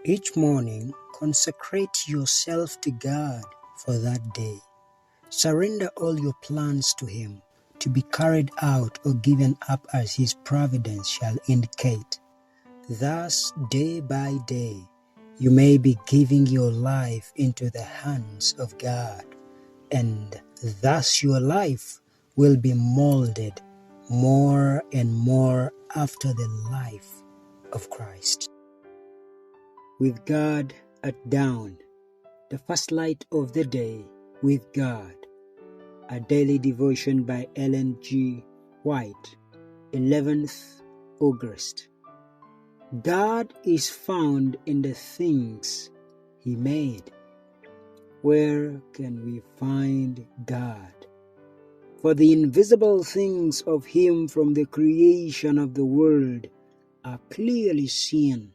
Each morning, consecrate yourself to God for that day. Surrender all your plans to Him to be carried out or given up as His providence shall indicate. Thus, day by day, you may be giving your life into the hands of God, and thus your life will be molded more and more after the life of Christ. With God at dawn, the first light of the day with God. A daily devotion by Ellen G. White, 11th August. God is found in the things He made. Where can we find God? For the invisible things of Him from the creation of the world are clearly seen,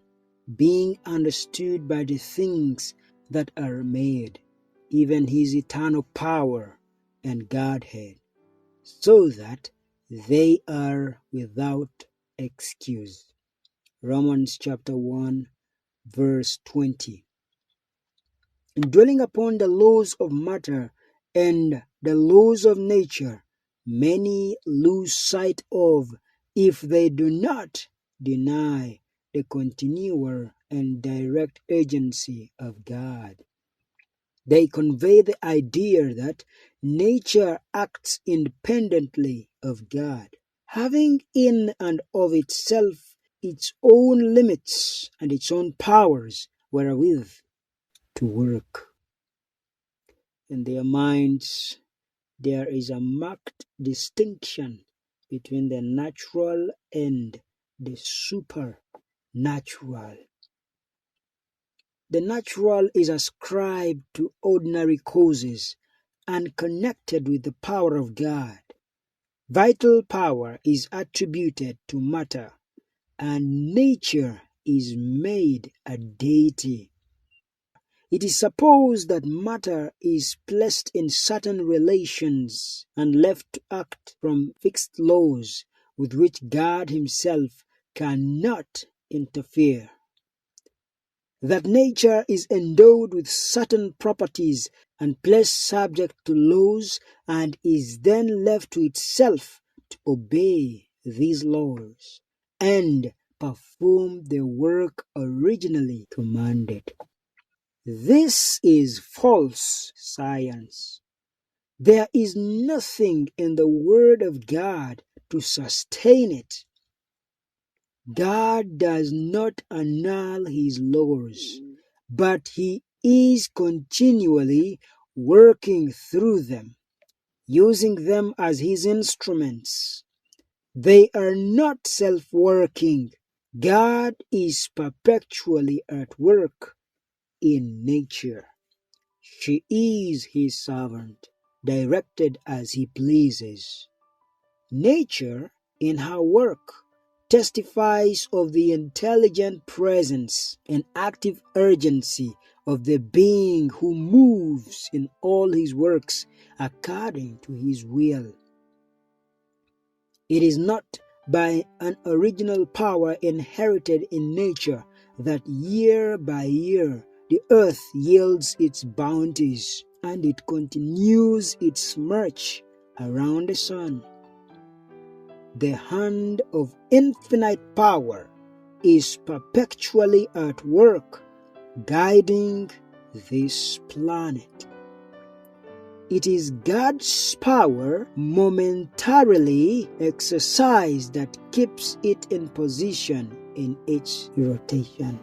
being understood by the things that are made, even His eternal power and Godhead, so that they are without excuse. Romans chapter 1, verse 20. In dwelling upon the laws of matter and the laws of nature, many lose sight of, if they do not deny, the continual and direct agency of God. They convey the idea that nature acts independently of God, having in and of itself its own limits and its own powers wherewith to work. In their minds, there is a marked distinction between the natural and the supernatural. The natural is ascribed to ordinary causes and connected with the power of God. Vital power is attributed to matter, and nature is made a deity. It is supposed that matter is placed in certain relations and left to act from fixed laws with which God Himself cannot interfere. That nature is endowed with certain properties and placed subject to laws, and is then left to itself to obey these laws and perform the work originally commanded. This is false science. There is nothing in the Word of God to sustain it. God does not annul His laws, but He is continually working through them, using them as His instruments. They are not self-working. God is perpetually at work in nature. She is His servant, directed as He pleases. Nature, in her work, testifies of the intelligent presence and active urgency of the being who moves in all His works according to His will. It is not by an original power inherited in nature that year by year the earth yields its bounties and it continues its march around the sun. The hand of infinite power is perpetually at work, guiding this planet. It is God's power momentarily exercised that keeps it in position in its rotation.